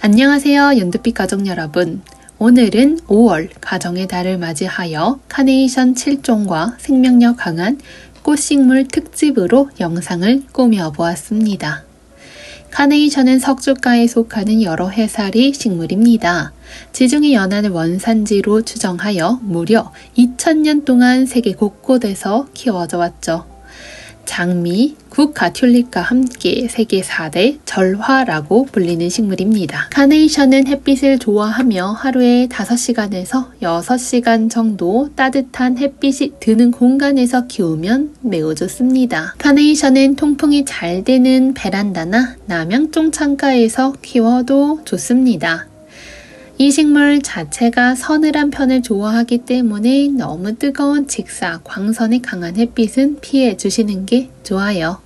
안녕하세요, 연두빛 가족 여러분. 오늘은 5월 가정의 달을 맞이하여 카네이션 7종과 생명력 강한 꽃식물 특집으로 영상을 꾸며보았습니다. 카네이션은 석주과에 속하는 여러 해살이 식물입니다. 지중해 연안을 원산지로 추정하여 무려 2000년 동안 세계 곳곳에서 키워져 왔죠. 장미, 국화, 튤립과 함께 세계 4대 절화라고 불리는 식물입니다. 카네이션은 햇빛을 좋아하며 하루에 5시간에서 6시간 정도 따뜻한 햇빛이 드는 공간에서 키우면 매우 좋습니다. 카네이션은 통풍이 잘 되는 베란다나 남양쪽 창가에서 키워도 좋습니다. 이 식물 자체가 서늘한 편을 좋아하기 때문에 너무 뜨거운 직사, 광선에 강한 햇빛은 피해 주시는 게 좋아요.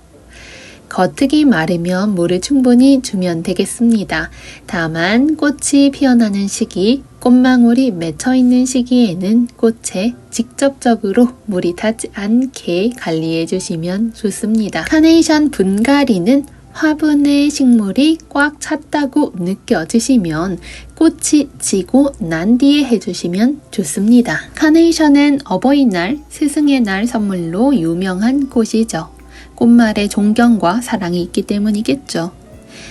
겉흙이 마르면 물을 충분히 주면 되겠습니다. 다만 꽃이 피어나는 시기, 꽃망울이 맺혀 있는 시기에는 꽃에 직접적으로 물이 닿지 않게 관리해 주시면 좋습니다. 카네이션 분갈이는 화분의 식물이 꽉 찼다고 느껴지시면 꽃이 지고 난 뒤에 해주시면 좋습니다. 카네이션은 어버이날, 스승의 날 선물로 유명한 꽃이죠. 꽃말에 존경과 사랑이 있기 때문이겠죠.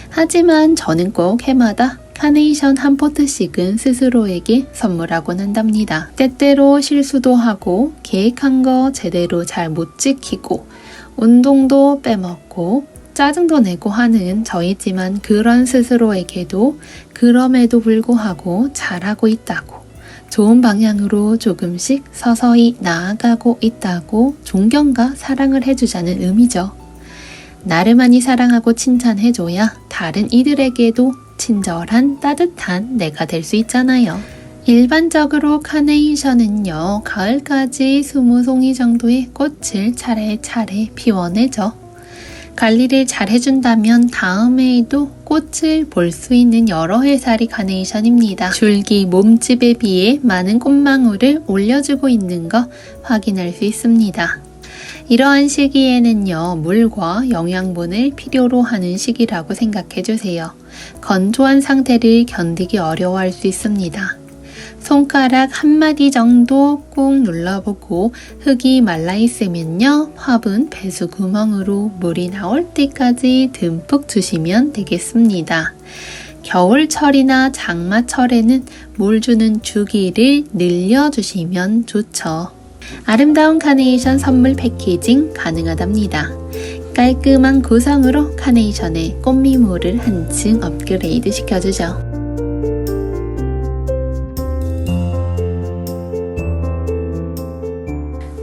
하지만 저는 꼭 해마다 카네이션 한 포트씩은 스스로에게 선물하곤 한답니다. 때때로 실수도 하고 계획한 거 제대로 잘 못 지키고 운동도 빼먹고 짜증도 내고 하는 저이지만 그런 스스로에게도 그럼에도 불구하고 잘하고 있다고, 좋은 방향으로 조금씩 서서히 나아가고 있다고 존경과 사랑을 해주자는 의미죠. 나를 많이 사랑하고 칭찬해줘야 다른 이들에게도 친절한 따뜻한 내가 될 수 있잖아요. 일반적으로 카네이션은요, 가을까지 20송이 정도의 꽃을 차례차례 피워내죠. 관리를 잘 해준다면 다음 해에도 꽃을 볼 수 있는 여러 해살이 카네이션입니다. 줄기, 몸집에 비해 많은 꽃망울을 올려주고 있는 거 확인할 수 있습니다. 이러한 시기에는요, 물과 영양분을 필요로 하는 시기라고 생각해 주세요. 건조한 상태를 견디기 어려워할 수 있습니다. 손가락 한마디 정도 꾹 눌러보고 흙이 말라있으면요, 화분 배수 구멍으로 물이 나올 때까지 듬뿍 주시면 되겠습니다. 겨울철이나 장마철에는 물 주는 주기를 늘려주시면 좋죠. 아름다운 카네이션 선물 패키징 가능하답니다. 깔끔한 구성으로 카네이션의 꽃미모를 한층 업그레이드 시켜주죠.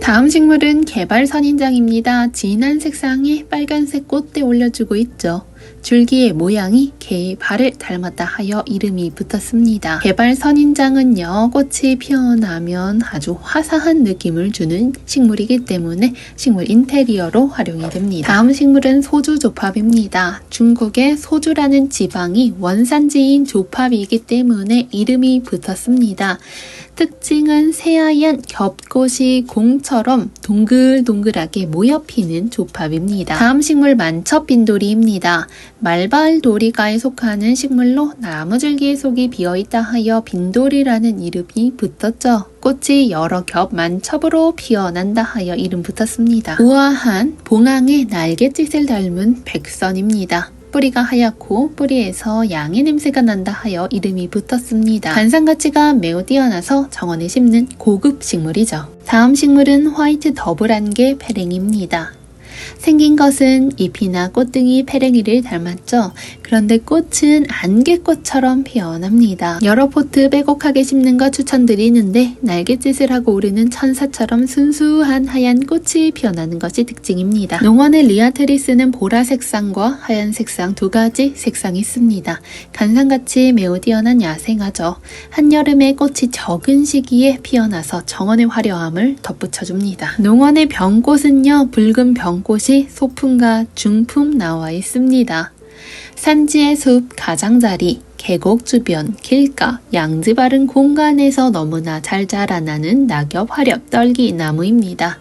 다음 식물은 개발선인장입니다. 진한 색상의 빨간색 꽃대 올려주고 있죠. 줄기의 모양이 개의 발을 닮았다 하여 이름이 붙었습니다. 개발선인장은요, 꽃이 피어나면 아주 화사한 느낌을 주는 식물이기 때문에 식물 인테리어로 활용이 됩니다. 다음 식물은 소주 조팝입니다. 중국의 소주라는 지방이 원산지인 조팝이기 때문에 이름이 붙었습니다. 특징은 새하얀 겹꽃이 공처럼 동글동글하게 모여 피는 조팝입니다. 다음 식물 만첩빈도리입니다. 말발도리과에 속하는 식물로 나무줄기의 속이 비어있다 하여 빈도리라는 이름이 붙었죠. 꽃이 여러 겹 만첩으로 피어난다 하여 이름 붙었습니다. 우아한 봉황의 날갯짓을 닮은 백선입니다. 뿌리가 하얗고 뿌리에서 양의 냄새가 난다 하여 이름이 붙었습니다. 관상 가치가 매우 뛰어나서 정원에 심는 고급 식물이죠. 다음 식물은 화이트 더블안개 페랭이입니다. 생긴 것은 잎이나 꽃등이 페랭이를 닮았죠. 그런데 꽃은 안개꽃처럼 피어납니다. 여러 포트 빼곡하게 심는 거 추천드리는데 날갯짓을 하고 오르는 천사처럼 순수한 하얀 꽃이 피어나는 것이 특징입니다. 농원의 리아트리스는 보라 색상과 하얀 색상 두 가지 색상이 있습니다. 관상같이 매우 뛰어난 야생화죠. 한여름에 꽃이 적은 시기에 피어나서 정원의 화려함을 덧붙여줍니다. 농원의 병꽃은요, 붉은 병꽃이 소품과 중품 나와 있습니다. 산지의 숲 가장자리, 계곡 주변, 길가, 양지 바른 공간에서 너무나 잘 자라나는 낙엽 화렵 떨기 나무입니다.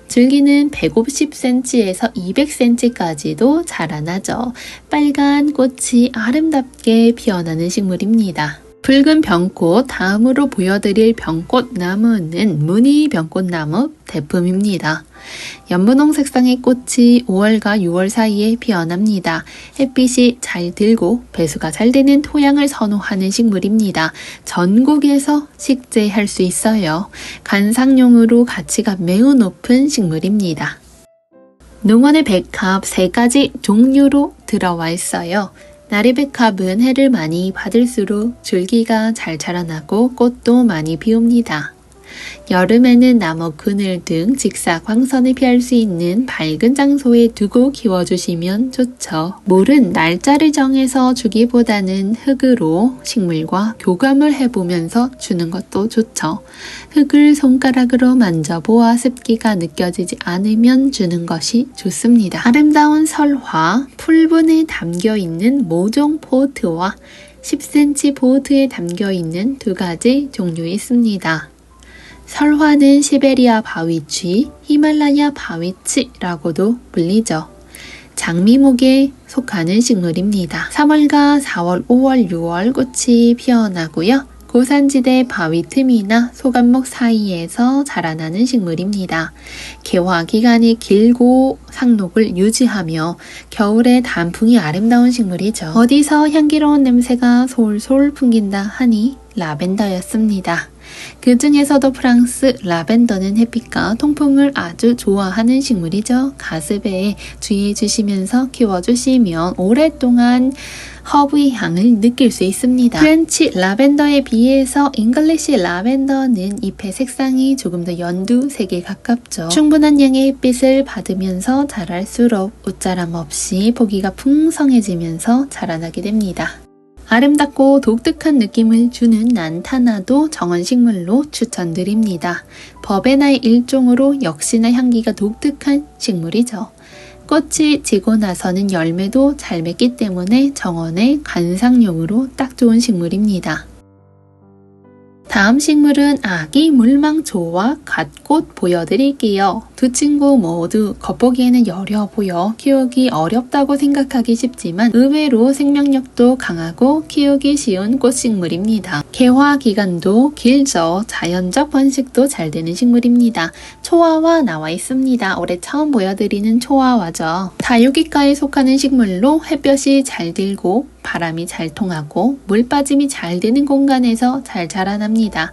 줄기는 150cm에서 200cm까지도 자라나죠. 빨간 꽃이 아름답게 피어나는 식물입니다. 붉은 병꽃, 다음으로 보여드릴 병꽃나무는 무늬 병꽃나무 대품입니다. 연분홍 색상의 꽃이 5월과 6월 사이에 피어납니다. 햇빛이 잘 들고 배수가 잘 되는 토양을 선호하는 식물입니다. 전국에서 식재할 수 있어요. 관상용으로 가치가 매우 높은 식물입니다. 농원의 백합 3가지 종류로 들어와 있어요. 나리백합은 해를 많이 받을수록 줄기가 잘 자라나고 꽃도 많이 피웁니다. 여름에는 나무 그늘 등 직사 광선을 피할 수 있는 밝은 장소에 두고 키워주시면 좋죠. 물은 날짜를 정해서 주기보다는 흙으로 식물과 교감을 해보면서 주는 것도 좋죠. 흙을 손가락으로 만져보아 습기가 느껴지지 않으면 주는 것이 좋습니다. 아름다운 설화, 풀분에 담겨있는 모종 포트와 10cm 포트에 담겨있는 2가지 종류 있습니다. 설화는 시베리아 바위쥐, 히말라야 바위치라고도 불리죠. 장미목에 속하는 식물입니다. 3월과 4월, 5월, 6월 꽃이 피어나고요. 고산지대 바위 틈이나 소간목 사이에서 자라나는 식물입니다. 개화 기간이 길고 상록을 유지하며 겨울에 단풍이 아름다운 식물이죠. 어디서 향기로운 냄새가 솔솔 풍긴다 하니 라벤더였습니다. 그 중에서도 프랑스 라벤더는 햇빛과 통풍을 아주 좋아하는 식물이죠. 가습에 주의해 주시면서 키워주시면 오랫동안 허브의 향을 느낄 수 있습니다. 프렌치 라벤더에 비해서 잉글리시 라벤더는 잎의 색상이 조금 더 연두색에 가깝죠. 충분한 양의 햇빛을 받으면서 자랄수록 웃자람 없이 보기가 풍성해지면서 자라나게 됩니다. 아름답고 독특한 느낌을 주는 난타나도 정원식물로 추천드립니다. 버베나의 일종으로 역시나 향기가 독특한 식물이죠. 꽃이 지고 나서는 열매도 잘 맺기 때문에 정원의 관상용으로 딱 좋은 식물입니다. 다음 식물은 아기 물망초와 갓꽃 보여드릴게요. 두 친구 모두 겉보기에는 여려 보여 키우기 어렵다고 생각하기 쉽지만 의외로 생명력도 강하고 키우기 쉬운 꽃식물입니다. 개화 기간도 길죠. 자연적 번식도 잘 되는 식물입니다. 초화화 나와 있습니다. 올해 처음 보여드리는 초화화죠. 다육이과에 속하는 식물로 햇볕이 잘 들고 바람이 잘 통하고 물 빠짐이 잘 되는 공간에서 잘 자라납니다.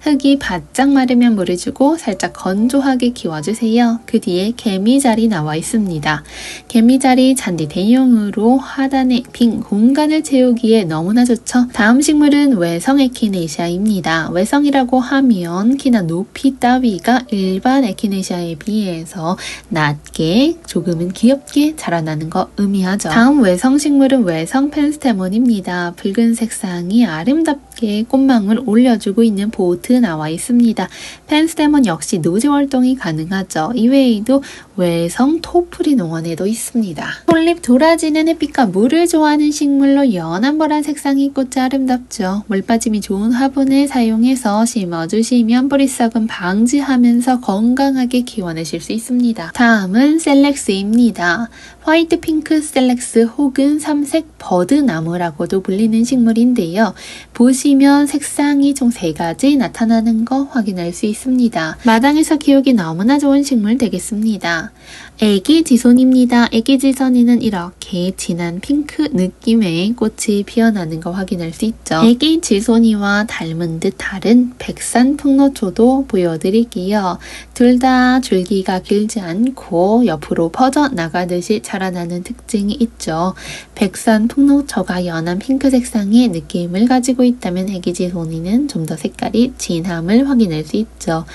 흙이 바짝 마르면 물을 주고 살짝 건조하게 키워주세요. 그 뒤에 개미자리 나와 있습니다. 개미자리 잔디 대용으로 하단에 빈 공간을 채우기에 너무나 좋죠. 다음 식물은 외성 에키네시아입니다. 외성이라고 하면 키나 높이 따위가 일반 에키네시아에 비해서 낮게 조금은 귀엽게 자라나는 거 의미하죠. 다음 외성 식물은 외성 펜스테몬입니다. 붉은 색상이 아름답게 꽃망울 올려주고 있는 보트 나와 있습니다. 펜스테몬 역시 노지 활동이 가능하죠. 이외에도 외성 토프리 농원에도 있습니다. 폴립 도라지는 햇빛과 물을 좋아하는 식물로 연한 보라 색상의 꽃이 아름답죠. 물 빠짐이 좋은 화분을 사용해서 심어주시면 뿌리 썩음 방지하면서 건강하게 키워내실 수 있습니다. 다음은 셀렉스입니다. 화이트 핑크 셀렉스 혹은 삼색 버드나무라고도 불리는 식물인데요. 보시면 색상이 총 3가지 나타나는 거 확인할 수 있습니다. 마당에서 키우기 너무나 좋은 식물 되겠습니다. 애기지손입니다. 애기지손이는 이렇게 진한 핑크 느낌의 꽃이 피어나는 거 확인할 수 있죠. 애기지손이와 닮은 듯 다른 백산풍노초도 보여드릴게요. 둘 다 줄기가 길지 않고 옆으로 퍼져나가듯이 자라나는 특징이 있죠. 백산풍노초가 연한 핑크 색상의 느낌을 가지고 있다면 애기지손이는 좀 더 색깔이 진함을 확인할 수 있죠.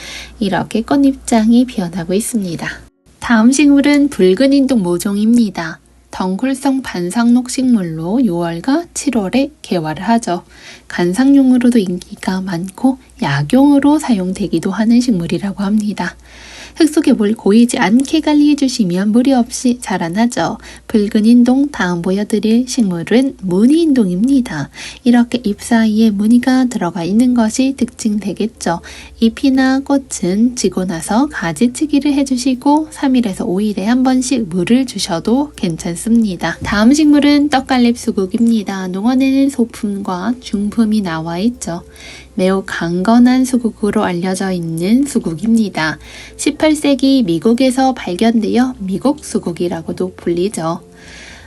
이렇게 꽃잎장이 피어나고 있습니다. 다음 식물은 붉은 인동 모종입니다. 덩굴성 반상록 식물로 6월과 7월에 개화를 하죠. 관상용으로도 인기가 많고 약용으로 사용되기도 하는 식물이라고 합니다. 흙 속에 물 고이지 않게 관리해주시면 무리 없이 자라나죠. 붉은 인동, 다음 보여드릴 식물은 무늬인동입니다. 이렇게 잎 사이에 무늬가 들어가 있는 것이 특징되겠죠. 잎이나 꽃은 지고 나서 가지치기를 해주시고 3일에서 5일에 한 번씩 물을 주셔도 괜찮습니다. 다음 식물은 떡갈렙 수국입니다. 농원에는 소품과 중품이 나와 있죠. 매우 강건한 수국으로 알려져 있는 수국입니다. 18세기 미국에서 발견되어 미국 수국이라고도 불리죠.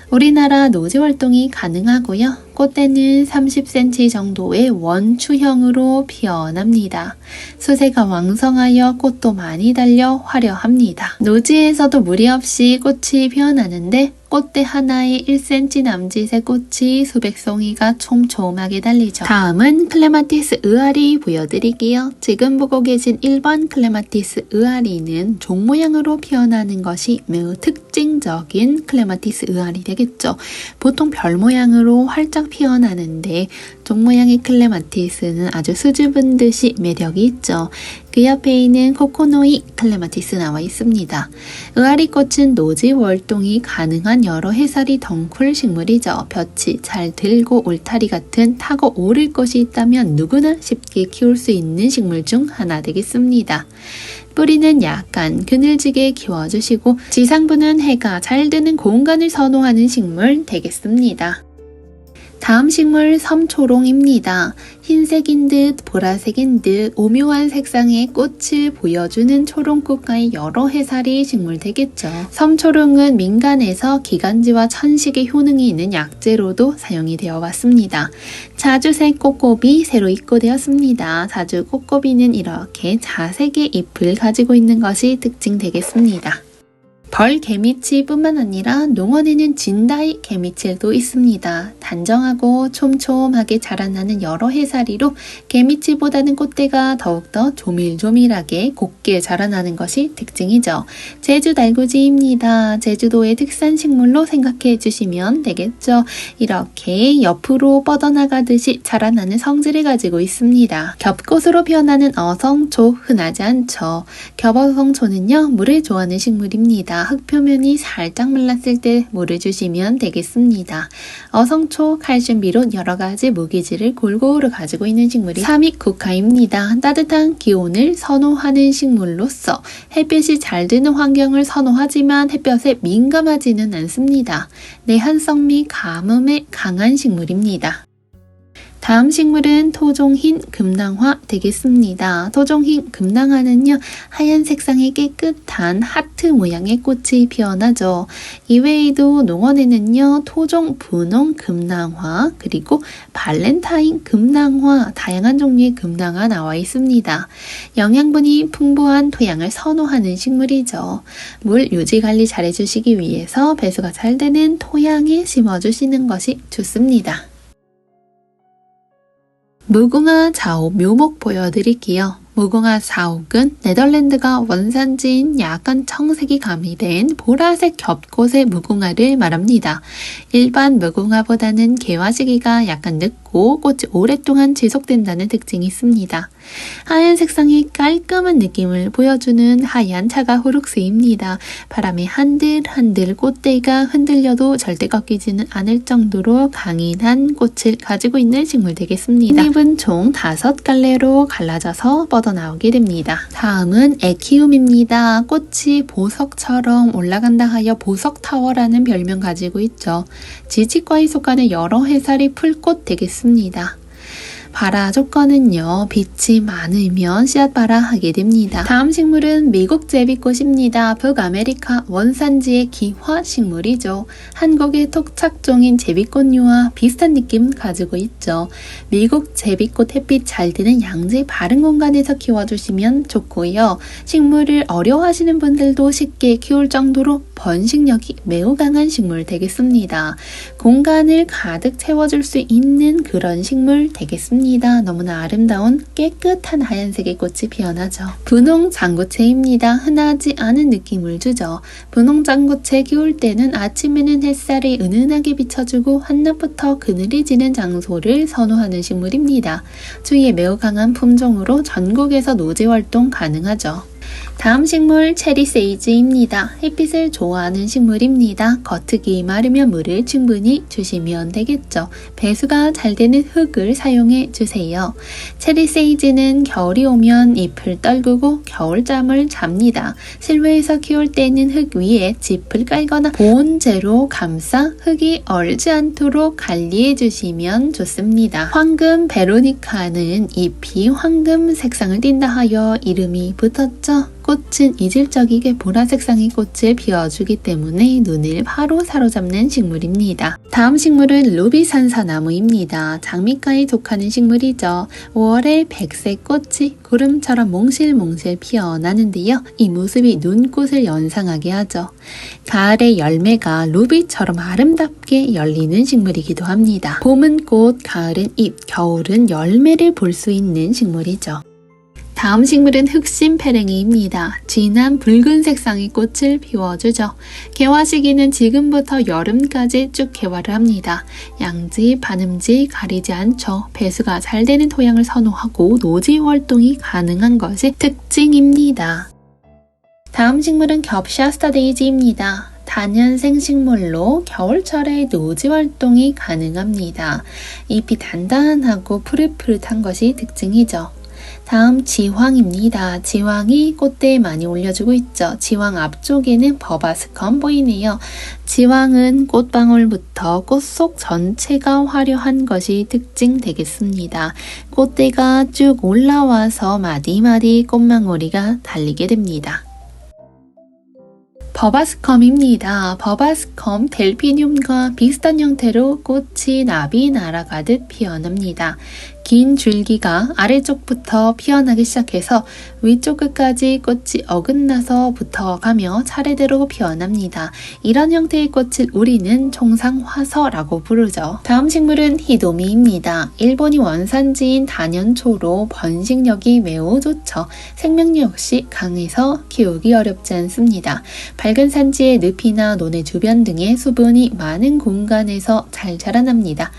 우리나라 노지 활동이 가능하고요. 꽃대는 30cm 정도의 원추형으로 피어납니다. 수세가 왕성하여 꽃도 많이 달려 화려합니다. 노지에서도 무리 없이 꽃이 피어나는데 꽃대 하나에 1cm 남짓의 꽃이 수백 송이가 촘촘하게 달리죠. 다음은 클레마티스 의아리 보여드릴게요. 지금 보고 계신 1번 클레마티스 의아리는 종 모양으로 피어나는 것이 매우 특징적인 클레마티스 의아리 되겠죠. 보통 별 모양으로 활짝 피어나는데 종 모양의 클레마티스는 아주 수줍은 듯이 매력이 있죠. 그 옆에 있는 코코노이 클레마티스 나와 있습니다. 의아리 꽃은 노지 월동이 가능한 여러 해살이 덩쿨 식물이죠. 볕이 잘 들고 울타리 같은 타고 오를 곳이 있다면 누구나 쉽게 키울 수 있는 식물 중 하나 되겠습니다. 뿌리는 약간 그늘지게 키워주시고 지상부는 해가 잘 드는 공간을 선호하는 식물 되겠습니다. 다음 식물 섬초롱입니다. 흰색인 듯 보라색인 듯 오묘한 색상의 꽃을 보여주는 초롱꽃과의 여러 해살이 식물 되겠죠. 섬초롱은 민간에서 기관지와 천식의 효능이 있는 약재로도 사용이 되어 왔습니다. 자주색 꽃고비 새로 입고되었습니다. 자주 꽃고비는 이렇게 자색의 잎을 가지고 있는 것이 특징되겠습니다. 벌 개미치 뿐만 아니라 농원에는 진다이 개미칠도 있습니다. 단정하고 촘촘하게 자라나는 여러 해살이로 개미치보다는 꽃대가 더욱더 조밀조밀하게 곱게 자라나는 것이 특징이죠. 제주 달구지입니다. 제주도의 특산 식물로 생각해 주시면 되겠죠. 이렇게 옆으로 뻗어나가듯이 자라나는 성질을 가지고 있습니다. 겹꽃으로 피어나는 어성초 흔하지 않죠. 겹어성초는요, 물을 좋아하는 식물입니다. 흙 표면이 살짝 말랐을 때 물을 주시면 되겠습니다. 어성초, 칼슘 비롯 여러가지 무기질을 골고루 가지고 있는 식물이 삼익국화입니다. 따뜻한 기온을 선호하는 식물로서 햇볕이 잘 드는 환경을 선호하지만 햇볕에 민감하지는 않습니다. 내한성 및 가뭄에 강한 식물입니다. 다음 식물은 토종흰 금낭화 되겠습니다. 토종흰 금낭화는요, 하얀 색상의 깨끗한 하트 모양의 꽃이 피어나죠. 이외에도 농원에는요, 토종 분홍 금낭화, 그리고 발렌타인 금낭화, 다양한 종류의 금낭화 나와 있습니다. 영양분이 풍부한 토양을 선호하는 식물이죠. 물 유지 관리 잘 해주시기 위해서 배수가 잘 되는 토양에 심어주시는 것이 좋습니다. 무궁화 자옥 묘목 보여드릴게요. 무궁화 자옥은 네덜란드가 원산지인 약간 청색이 가미된 보라색 겹꽃의 무궁화를 말합니다. 일반 무궁화보다는 개화 시기가 약간 늦고 꽃이 오랫동안 지속된다는 특징이 있습니다. 하얀 색상의 깔끔한 느낌을 보여주는 하얀 차가 후룩스입니다. 바람에 한들한들 꽃대가 흔들려도 절대 꺾이지는 않을 정도로 강인한 꽃을 가지고 있는 식물 되겠습니다. 잎은 총 5갈래로 갈라져서 뻗어나오게 됩니다. 다음은 에키움입니다. 꽃이 보석처럼 올라간다 하여 보석타워라는 별명 가지고 있죠. 지치과에 속하는 여러 해살이 풀꽃 되겠습니다. 발화 조건은요, 빛이 많으면 씨앗 발화하게 됩니다. 다음 식물은 미국 제비꽃입니다. 북아메리카 원산지의 기화 식물이죠. 한국의 토착종인 제비꽃류와 비슷한 느낌 가지고 있죠. 미국 제비꽃 햇빛 잘 드는 양지 바른 공간에서 키워주시면 좋고요. 식물을 어려워하시는 분들도 쉽게 키울 정도로 번식력이 매우 강한 식물 되겠습니다. 공간을 가득 채워줄 수 있는 그런 식물 되겠습니다. 너무나 아름다운 깨끗한 하얀색의 꽃이 피어나죠. 분홍 장구채입니다. 흔하지 않은 느낌을 주죠. 분홍 장구채 키울 때는 아침에는 햇살이 은은하게 비춰주고 한낮부터 그늘이 지는 장소를 선호하는 식물입니다. 추위에 매우 강한 품종으로 전국에서 노지 활동 가능하죠. 다음 식물 체리 세이지입니다. 햇빛을 좋아하는 식물입니다. 겉흙이 마르면 물을 충분히 주시면 되겠죠. 배수가 잘 되는 흙을 사용해 주세요. 체리 세이지는 겨울이 오면 잎을 떨구고 겨울잠을 잡니다. 실외에서 키울 때는 흙 위에 짚을 깔거나 보온재로 감싸 흙이 얼지 않도록 관리해 주시면 좋습니다. 황금 베로니카는 잎이 황금 색상을 띈다 하여 이름이 붙었죠. 꽃은 이질적이게 보라색상의 꽃을 피워주기 때문에 눈을 바로 사로잡는 식물입니다. 다음 식물은 루비산사나무입니다. 장미가에 속하는 식물이죠. 5월에 백색 꽃이 구름처럼 몽실몽실 피어나는데요. 이 모습이 눈꽃을 연상하게 하죠. 가을의 열매가 루비처럼 아름답게 열리는 식물이기도 합니다. 봄은 꽃, 가을은 잎, 겨울은 열매를 볼 수 있는 식물이죠. 다음 식물은 흑심페랭이입니다. 진한 붉은 색상의 꽃을 피워주죠. 개화 시기는 지금부터 여름까지 쭉 개화를 합니다. 양지, 반음지 가리지 않죠. 배수가 잘 되는 토양을 선호하고 노지 활동이 가능한 것이 특징입니다. 다음 식물은 겹샤스타 데이지입니다. 단연생 식물로 겨울철에 노지 활동이 가능합니다. 잎이 단단하고 푸릇푸릇한 것이 특징이죠. 다음 지황입니다. 지황이 꽃대에 많이 올려주고 있죠. 지황 앞쪽에는 버바스컴 보이네요. 지황은 꽃방울부터 꽃 속 전체가 화려한 것이 특징 되겠습니다. 꽃대가 쭉 올라와서 마디마디 꽃망울이가 달리게 됩니다. 버바스컴입니다. 버바스컴 델피늄과 비슷한 형태로 꽃이 나비 날아가듯 피어납니다. 긴 줄기가 아래쪽부터 피어나기 시작해서 위쪽 끝까지 꽃이 어긋나서 붙어가며 차례대로 피어납니다. 이런 형태의 꽃을 우리는 총상화서라고 부르죠. 다음 식물은 히도미입니다. 일본이 원산지인 단연초로 번식력이 매우 좋죠. 생명력 역시 강해서 키우기 어렵지 않습니다. 밝은 산지의 늪이나 논의 주변 등의 수분이 많은 공간에서 잘 자라납니다.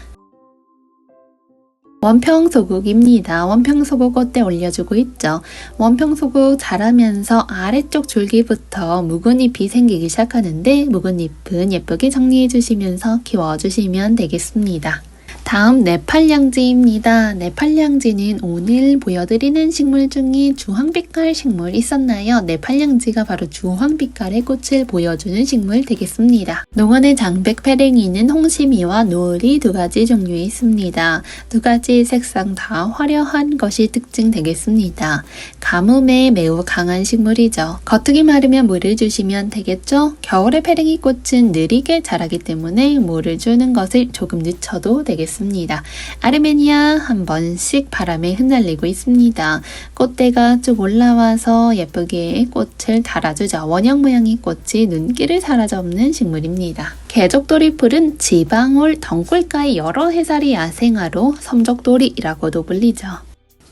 원평소국입니다. 원평소국 꽃대 올려주고 있죠. 원평소국 자라면서 아래쪽 줄기부터 묵은 잎이 생기기 시작하는데 묵은 잎은 예쁘게 정리해 주시면서 키워주시면 되겠습니다. 다음 네팔양지입니다. 네팔양지는 오늘 보여드리는 식물 중에 주황빛깔 식물 있었나요? 네팔양지가 바로 주황빛깔의 꽃을 보여주는 식물 되겠습니다. 농원의 장백페랭이는 홍시미와 노을이 두 가지 종류에 있습니다. 두 가지 색상 다 화려한 것이 특징 되겠습니다. 가뭄에 매우 강한 식물이죠. 겉흙이 마르면 물을 주시면 되겠죠? 겨울의 페랭이 꽃은 느리게 자라기 때문에 물을 주는 것을 조금 늦춰도 되겠습니다. 아르메니아 한 번씩 바람에 흩날리고 있습니다. 꽃대가 쭉 올라와서 예쁘게 꽃을 달아주죠. 원형 모양의 꽃이 눈길을 사로잡는 식물입니다. 개족도리풀은 지방울 덩굴가의 여러 해살이 야생화로 섬족도리라고도 불리죠.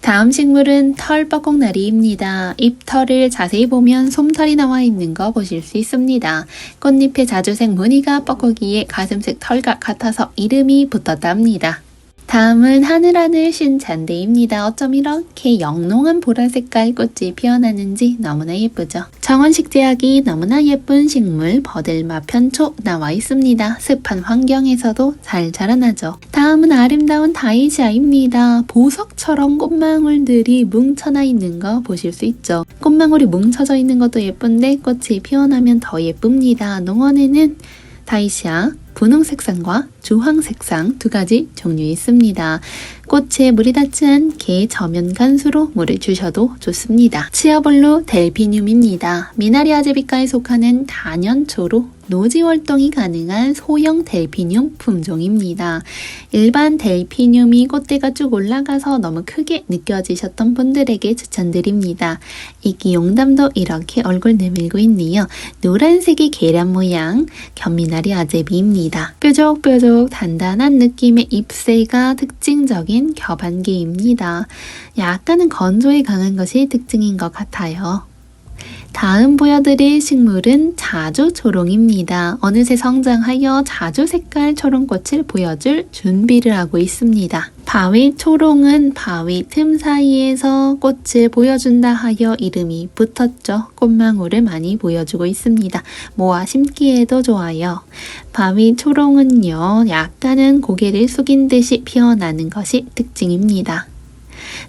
다음 식물은 털뻐꽁나리입니다. 잎털을 자세히 보면 솜털이 나와 있는 거 보실 수 있습니다. 꽃잎의 자주색 무늬가 뻐꾸기에 가슴색 털과 같아서 이름이 붙었답니다. 다음은 하늘하늘 신잔대입니다. 어쩜 이렇게 영롱한 보라색깔 꽃이 피어나는지 너무나 예쁘죠. 정원식재학이 너무나 예쁜 식물 버들마 편초 나와 있습니다. 습한 환경에서도 잘 자라나죠. 다음은 아름다운 다이지아입니다. 보석처럼 꽃망울들이 뭉쳐나 있는 거 보실 수 있죠. 꽃망울이 뭉쳐져 있는 것도 예쁜데 꽃이 피어나면 더 예쁩니다. 농원에는 다이시아 분홍색상과 주황색상 두 가지 종류 있습니다. 꽃에 물이 닿지 않게 저면 간수로 물을 주셔도 좋습니다. 치어볼로 델피늄입니다. 미나리아제비과에 속하는 단연초로 노지 활동이 가능한 소형 델피늄 품종입니다. 일반 델피늄이 꽃대가 쭉 올라가서 너무 크게 느껴지셨던 분들에게 추천드립니다. 이기용담도 이렇게 얼굴 내밀고 있네요. 노란색이 계란 모양 견미나리아제비입니다. 뾰족뾰족 단단한 느낌의 잎새가 특징적인 겹안개입니다. 약간은 건조에 강한 것이 특징인 것 같아요. 다음 보여드릴 식물은 자주초롱입니다. 어느새 성장하여 자주 색깔 초롱꽃을 보여줄 준비를 하고 있습니다. 바위초롱은 바위 틈 사이에서 꽃을 보여준다 하여 이름이 붙었죠. 꽃망울을 많이 보여주고 있습니다. 모아 심기에도 좋아요. 바위초롱은요, 약간은 고개를 숙인 듯이 피어나는 것이 특징입니다.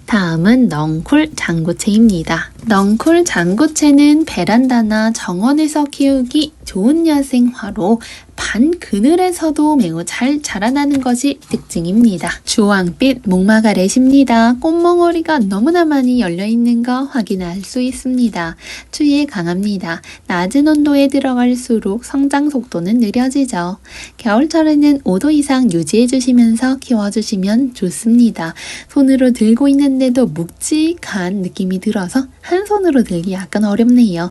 다음은 넝쿨 장구채입니다. 넝쿨 장구채는 베란다나 정원에서 키우기 좋은 야생화로 반 그늘에서도 매우 잘 자라나는 것이 특징입니다. 주황빛 목마가렛입니다. 꽃몽오리가 너무나 많이 열려있는 거 확인할 수 있습니다. 추위에 강합니다. 낮은 온도에 들어갈수록 성장 속도는 느려지죠. 겨울철에는 5도 이상 유지해주시면서 키워주시면 좋습니다. 손으로 들고 있는데도 묵직한 느낌이 들어서 한 손으로 들기 약간 어렵네요.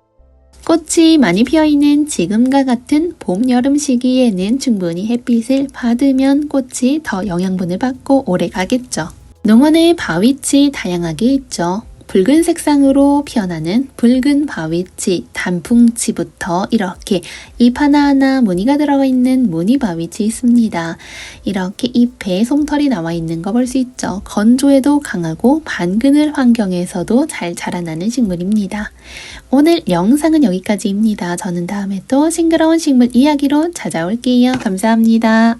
꽃이 많이 피어있는 지금과 같은 봄, 여름 시기에는 충분히 햇빛을 받으면 꽃이 더 영양분을 받고 오래 가겠죠. 농원에 바위치 다양하게 있죠. 붉은 색상으로 피어나는 붉은 바위치, 단풍치부터 이렇게 잎 하나하나 무늬가 들어가 있는 무늬 바위치 있습니다. 이렇게 잎에 솜털이 나와 있는 거 볼 수 있죠. 건조에도 강하고 반그늘 환경에서도 잘 자라나는 식물입니다. 오늘 영상은 여기까지입니다. 저는 다음에 또 싱그러운 식물 이야기로 찾아올게요. 감사합니다.